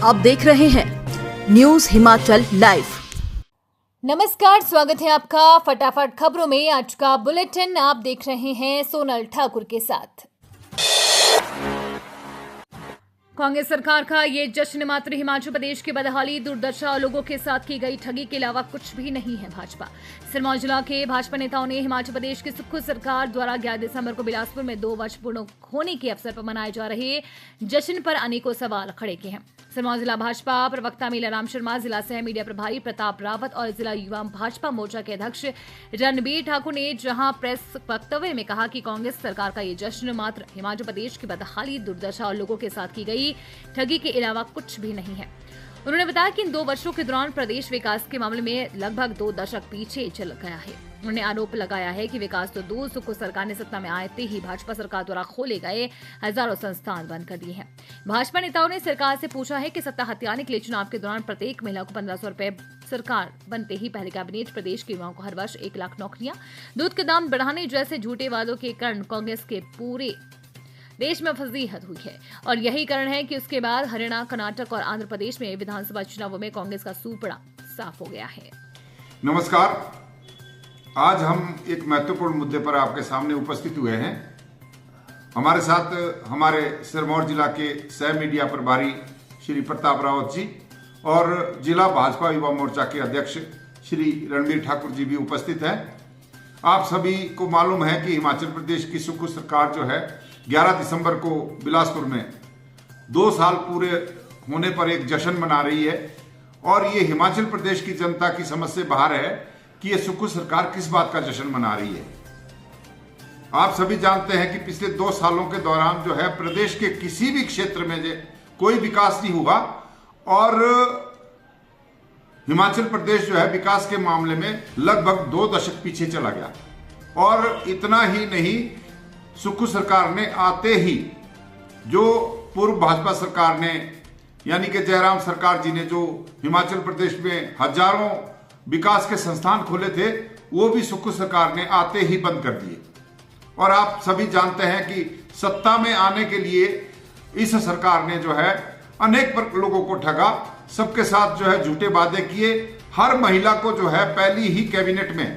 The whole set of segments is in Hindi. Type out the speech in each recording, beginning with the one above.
आप देख रहे हैं न्यूज हिमाचल लाइव। नमस्कार, स्वागत है आपका फटाफट खबरों में। आज का बुलेटिन आप देख रहे हैं सोनल ठाकुर के साथ। कांग्रेस सरकार का ये जश्न मात्र हिमाचल प्रदेश की बदहाली, दुर्दशा और लोगों के साथ की गई ठगी के अलावा कुछ भी नहीं है। भाजपा सिरमौर जिला के भाजपा नेताओं ने हिमाचल प्रदेश की सुक्खू सरकार द्वारा 11 दिसंबर को बिलासपुर में 2 वर्ष पूर्ण होने के अवसर पर मनाए जा रहे जश्न पर अनेकों सवाल खड़े किए हैं। सिरमौर जिला भाजपा प्रवक्ता मीलाराम शर्मा, जिला सह मीडिया प्रभारी प्रताप रावत और जिला युवा भाजपा मोर्चा के अध्यक्ष रणबीर ठाकुर ने जहां प्रेस वक्तव्य में कहा कि कांग्रेस सरकार का ये जश्न मात्र हिमाचल प्रदेश की बदहाली, दुर्दशा और लोगों के साथ की गई ठगी के अलावा कुछ भी नहीं है। उन्होंने बताया कि इन 2 वर्षों के दौरान प्रदेश विकास के मामले में लगभग 2 दशक पीछे चल गया है। उन्होंने आरोप लगाया है कि विकास तो दूर, सुक्खू सरकार ने सत्ता में आते ही भाजपा सरकार द्वारा खोले गए हजारों संस्थान बंद कर दिए हैं। भाजपा नेताओं ने सरकार से पूछा है कि सत्ता हथियाने के लिए चुनाव के दौरान प्रत्येक महिला को 1500 रुपए, सरकार बनते ही पहले कैबिनेट प्रदेश के युवाओं को हर वर्ष 1 लाख नौकरियां, दूध के दाम बढ़ाने जैसे झूठे वादों के कारण कांग्रेस के पूरे देश में फजीहत हुई है और यही कारण है कि उसके बाद हरियाणा, कर्नाटक और आंध्र प्रदेश में विधानसभा चुनावों में कांग्रेस का सूपड़ा साफ हो गया है। नमस्कार, आज हम एक महत्वपूर्ण मुद्दे पर आपके सामने उपस्थित हुए हैं। हमारे साथ हमारे सिरमौर जिला के सह मीडिया प्रभारी श्री प्रताप रावत जी और जिला भाजपा युवा मोर्चा के अध्यक्ष श्री रणबीर ठाकुर जी भी उपस्थित हैं। आप सभी को मालूम है कि हिमाचल प्रदेश की सुक्खू सरकार जो है 11 दिसंबर को बिलासपुर में 2 साल पूरे होने पर एक जश्न मना रही है और ये हिमाचल प्रदेश की जनता की समझ से बाहर है कि ये सुक्खू सरकार किस बात का जश्न मना रही है। आप सभी जानते हैं कि पिछले 2 सालों के दौरान जो है प्रदेश के किसी भी क्षेत्र में कोई विकास नहीं हुआ और हिमाचल प्रदेश जो है विकास के मामले में लगभग 2 दशक पीछे चला गया। और इतना ही नहीं, सुक्खू सरकार ने आते ही जो पूर्व भाजपा सरकार ने यानी कि जयराम सरकार जी ने जो हिमाचल प्रदेश में हजारों विकास के संस्थान खोले थे, वो भी सुक्खू सरकार ने आते ही बंद कर दिए। और आप सभी जानते हैं कि सत्ता में आने के लिए इस सरकार ने जो है अनेक लोगों को ठगा, सबके साथ जो है झूठे वादे किए। हर महिला को जो है पहली ही कैबिनेट में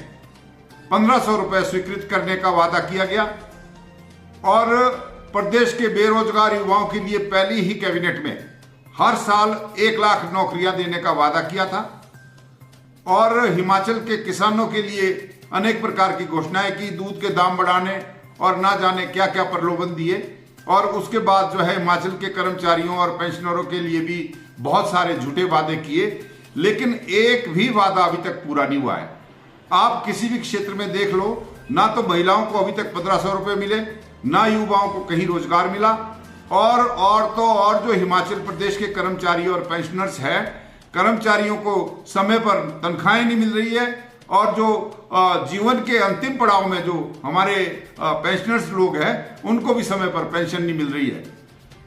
1500 रुपए स्वीकृत करने का वादा किया गया और प्रदेश के बेरोजगार युवाओं के लिए पहली ही कैबिनेट में हर साल 1 लाख नौकरियां देने का वादा किया था और हिमाचल के किसानों के लिए अनेक प्रकार की घोषणाएं की, दूध के दाम बढ़ाने और ना जाने क्या क्या प्रलोभन दिए। और उसके बाद जो है हिमाचल के कर्मचारियों और पेंशनरों के लिए भी बहुत सारे झूठे वादे किए, लेकिन एक भी वादा अभी तक पूरा नहीं हुआ है। आप किसी भी क्षेत्र में देख लो, ना तो महिलाओं को अभी तक 1500 रुपए मिले, ना युवाओं को कहीं रोजगार मिला और जो हिमाचल प्रदेश के कर्मचारी और पेंशनर्स हैं, कर्मचारियों को समय पर तनख्वाहें नहीं मिल रही है और जो जीवन के अंतिम पड़ाव में जो हमारे पेंशनर्स लोग हैं उनको भी समय पर पेंशन नहीं मिल रही है।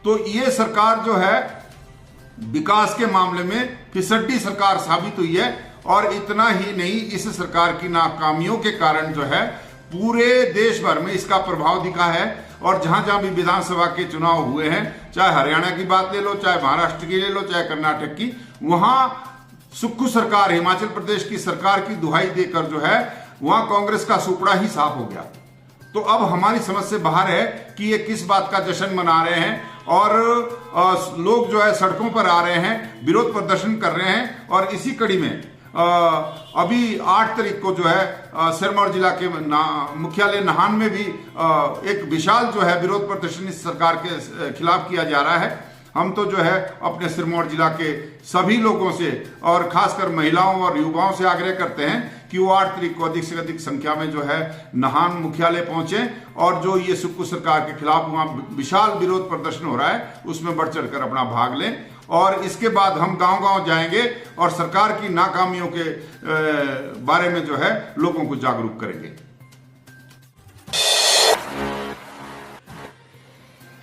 तो ये सरकार जो है विकास के मामले में फिसड्डी सरकार साबित हुई है और इतना ही नहीं, इस सरकार की नाकामियों के कारण जो है पूरे देश भर में इसका प्रभाव दिखा है। और जहां जहां भी विधानसभा के चुनाव हुए हैं, चाहे हरियाणा की बात ले लो, चाहे महाराष्ट्र की ले लो, चाहे कर्नाटक की, वहां सुक्खू सरकार, हिमाचल प्रदेश की सरकार की दुहाई देकर जो है वहां कांग्रेस का सुपड़ा ही साफ हो गया। तो अब हमारी समझ से बाहर है कि ये किस बात का जश्न मना रहे हैं और लोग जो है सड़कों पर आ रहे हैं, विरोध प्रदर्शन कर रहे हैं। और इसी कड़ी में अभी 8 तारीख को जो है सिरमौर जिला के मुख्यालय नाहन में भी एक विशाल जो है विरोध प्रदर्शन इस सरकार के खिलाफ किया जा रहा है। हम तो जो है अपने सिरमौर जिला के सभी लोगों से और खासकर महिलाओं और युवाओं से आग्रह करते हैं कि वो 8 तारीख को अधिक से अधिक संख्या में जो है नाहन मुख्यालय पहुंचे और जो ये सुक्खू सरकार के खिलाफ वहां विशाल विरोध प्रदर्शन हो रहा है उसमें बढ़ चढ़कर अपना भाग लें। और इसके बाद हम गांव-गांव जाएंगे और सरकार की नाकामियों के बारे में जो है लोगों को जागरूक करेंगे।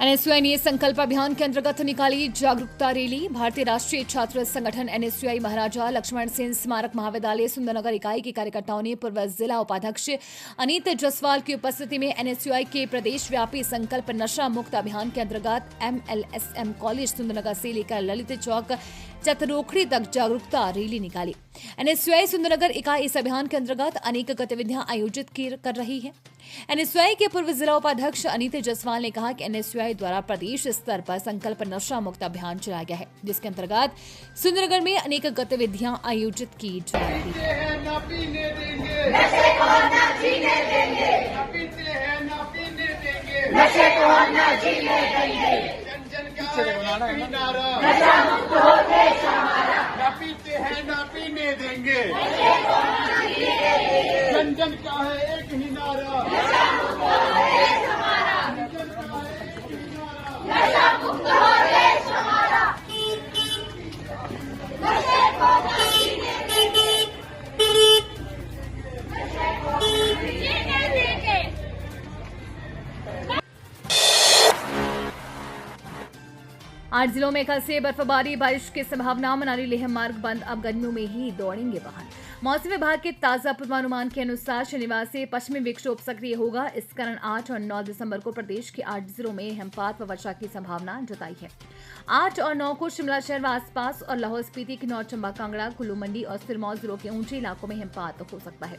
एनएसयूआई ने संकल्प अभियान के अंतर्गत निकाली जागरूकता रैली। भारतीय राष्ट्रीय छात्र संगठन एनएसयूआई महाराजा लक्ष्मण सेन स्मारक महाविद्यालय सुंदरनगर इकाई के कार्यकर्ताओं ने पूर्व जिला उपाध्यक्ष अनीत जसवाल की उपस्थिति में एनएसयूआई के प्रदेश व्यापी संकल्प नशा मुक्त अभियान के अंतर्गत MLSM कॉलेज सुंदरनगर से लेकर ललित चौक चतरोखड़ी तक जागरूकता रैली निकाली। एनएसयूआई सुंदरनगर इकाई इस अभियान के अंतर्गत अनेक गतिविधियां आयोजित कर रही है। एनएसयूआई के पूर्व जिला उपाध्यक्ष अनीत जसवाल ने कहा कि एनएसयूआई द्वारा प्रदेश स्तर पर संकल्प नशा मुक्त अभियान चलाया गया है, जिसके अंतर्गत सुंदरनगर में अनेक गतिविधियां आयोजित की जा रही है। पीते हैं ना पीने देंगे, जन जन का है एक ही नारा, आठ जिलों में कल से बर्फबारी बारिश की संभावना। मनाली लेह मार्ग बंद, अब गर्मियों में ही दौड़ेंगे वाहन। मौसम विभाग के ताजा पूर्वानुमान के अनुसार शनिवार से पश्चिमी विक्षोभ सक्रिय होगा। इस कारण 8 और 9 दिसंबर को प्रदेश के 8 जिलों में हिमपात व वर्षा की संभावना जताई है। 8 और 9 को शिमला शहर व आसपास और लाहौल स्पीति, किन्नौर, चंबा, कांगड़ा, कुल्लू, मंडी और सिरमौर जिलों के ऊंचे इलाकों में हिमपात हो सकता है।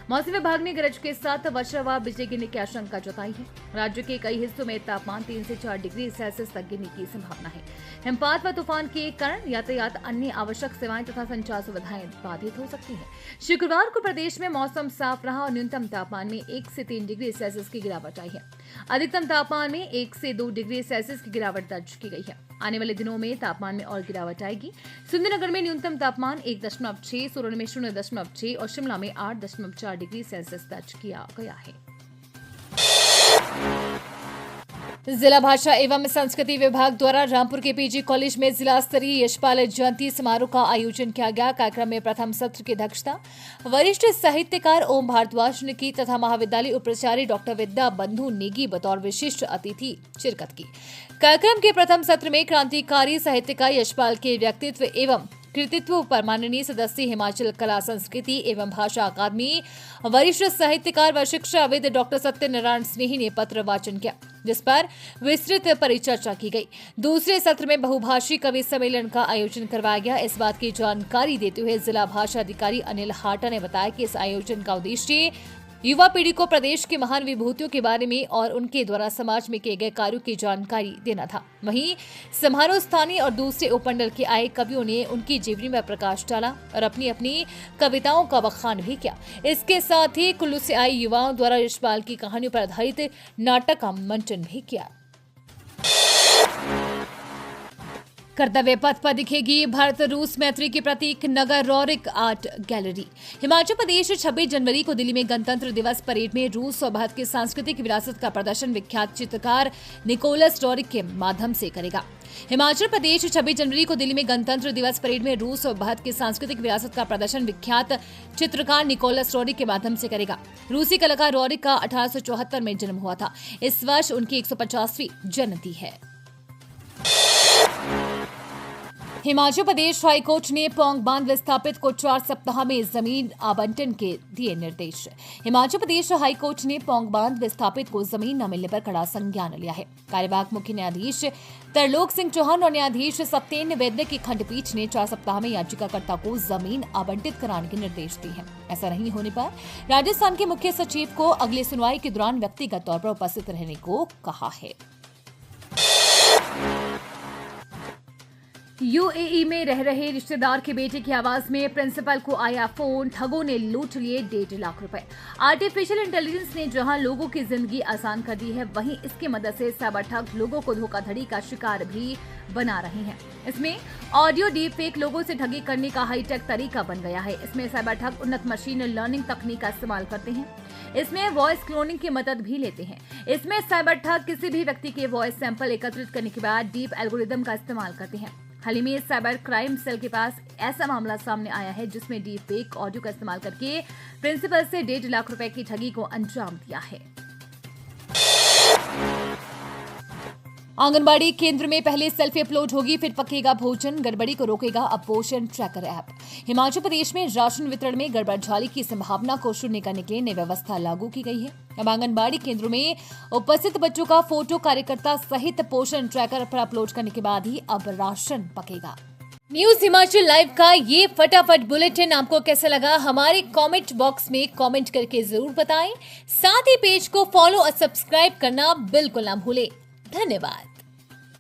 मौसम विभाग ने गरज के साथ वर्षा व बिजली गिरने की आशंका जताई है। राज्य के कई हिस्सों में तापमान 3 से 4 डिग्री सेल्सियस तक गिरने की संभावना है। हिमपात व तूफान के कारण यातायात, अन्य आवश्यक सेवाएं तथा संचार सुविधाएं बाधित हो सकती हैं। शुक्रवार को प्रदेश में मौसम साफ रहा और न्यूनतम तापमान में 1 से 3 डिग्री सेल्सियस की गिरावट आई है। अधिकतम तापमान में 1 से 2 डिग्री सेल्सियस की गिरावट दर्ज की गई है। आने वाले दिनों में तापमान में और गिरावट आएगी। सुंदरनगर में न्यूनतम तापमान 1.6, सोलन में 0.6 और शिमला में 8.4 डिग्री सेल्सियस दर्ज किया गया है। जिला भाषा एवं संस्कृति विभाग द्वारा रामपुर के पीजी कॉलेज में जिला स्तरीय यशपाल जयंती समारोह का आयोजन किया गया। कार्यक्रम में प्रथम सत्र की अध्यक्षता वरिष्ठ साहित्यकार ओम भारद्वाज ने की तथा महाविद्यालय उपाचार्य डॉक्टर विद्या बंधु नेगी बतौर विशिष्ट अतिथि शिरकत की। कार्यक्रम के प्रथम सत्र में क्रांतिकारी साहित्यकार यशपाल के व्यक्तित्व एवं कृतित्व पर माननीय सदस्य हिमाचल कला संस्कृति एवं भाषा अकादमी वरिष्ठ साहित्यकार व शिक्षाविद डॉक्टर सत्यनारायण स्नेही ने पत्र वाचन किया, जिस पर विस्तृत परिचर्चा की गई। दूसरे सत्र में बहुभाषी कवि सम्मेलन का आयोजन करवाया गया। इस बात की जानकारी देते हुए जिला भाषा अधिकारी अनिल हाटा ने बताया कि इस आयोजन का उद्देश्य युवा पीढ़ी को प्रदेश की महान विभूतियों के बारे में और उनके द्वारा समाज में किए गए कार्यों की जानकारी देना था। वहीं समारोह स्थानीय और दूसरे उपमंडल के आए कवियों ने उनकी जीवनी में प्रकाश डाला और अपनी अपनी कविताओं का बखान भी किया। इसके साथ ही कुल्लू से आए युवाओं द्वारा यशपाल की कहानियों पर आधारित नाटक का मंचन भी किया। कर्तव्य पथ पर दिखेगी भारत रूस मैत्री के प्रतीक नगर Roerich art gallery. Himachal Pradesh 26 जनवरी को दिल्ली में गणतंत्र दिवस परेड में रूस और भारत की सांस्कृतिक विरासत का प्रदर्शन विख्यात चित्रकार निकोलस रॉरिक के माध्यम से करेगा। हिमाचल प्रदेश 26 जनवरी को दिल्ली में गणतंत्र दिवस परेड में रूस और भारत की सांस्कृतिक विरासत का प्रदर्शन विख्यात चित्रकार निकोलस रॉरिक के माध्यम से करेगा। रूसी कलाकार रॉरिक का 1874 में जन्म हुआ था। इस वर्ष उनकी 150वीं जयंती है। हिमाचल प्रदेश हाईकोर्ट ने पौंग बांध विस्थापित को 4 सप्ताह में जमीन आवंटन के दिए निर्देश। हिमाचल प्रदेश हाईकोर्ट ने पौंग बांध विस्थापित को जमीन न मिलने पर कड़ा संज्ञान लिया है। कार्यवाहक मुख्य न्यायाधीश तरलोक सिंह चौहान और न्यायाधीश सत्येंद्र वैद्य की खंडपीठ ने 4 सप्ताह में याचिकाकर्ता को जमीन आवंटित कराने के निर्देश दिए हैं। ऐसा नहीं होने पर राजस्थान के मुख्य सचिव को अगली सुनवाई के दौरान व्यक्तिगत तौर पर उपस्थित रहने को कहा है। यूएई में रह रहे रिश्तेदार के बेटे की आवाज में प्रिंसिपल को आया फोन, ठगों ने लूट लिए 1.5 लाख रुपए। आर्टिफिशियल इंटेलिजेंस ने जहां लोगों की जिंदगी आसान कर दी है, वहीं इसकी मदद से साइबर ठग लोगों को धोखाधड़ी का शिकार भी बना रहे हैं। इसमें ऑडियो डीप फेक लोगों से ठगी करने का हाईटेक तरीका बन गया है। इसमें साइबर ठग उन्नत मशीन लर्निंग तकनीक का इस्तेमाल करते हैं। इसमें वॉइस क्लोनिंग की मदद भी लेते हैं। इसमें साइबर ठग किसी भी व्यक्ति के वॉइस सैंपल एकत्रित करने के बाद डीप एल्गोरिदम का इस्तेमाल करते हैं। हाल ही में साइबर क्राइम सेल के पास ऐसा मामला सामने आया है जिसमें डीप फेक ऑडियो का इस्तेमाल करके प्रिंसिपल से 1.5 लाख रुपए की ठगी को अंजाम दिया है। आंगनबाड़ी केंद्र में पहले सेल्फी अपलोड होगी, फिर पकेगा भोजन। गड़बड़ी को रोकेगा अब पोषण ट्रैकर ऐप। हिमाचल प्रदेश में राशन वितरण में गड़बड़झाली की संभावना को शून्य करने के लिए नई व्यवस्था लागू की गई है। अब आंगनबाड़ी केंद्रों में उपस्थित बच्चों का फोटो कार्यकर्ता सहित पोषण ट्रैकर पर अपलोड करने के बाद ही अब राशन पकेगा। न्यूज हिमाचल लाइव का ये फटाफट बुलेटिन आपको कैसा लगा, हमारे कमेंट बॉक्स में कमेंट करके जरूर बताएं। साथ ही पेज को फॉलो और सब्सक्राइब करना बिल्कुल ना भूलें। धन्यवाद।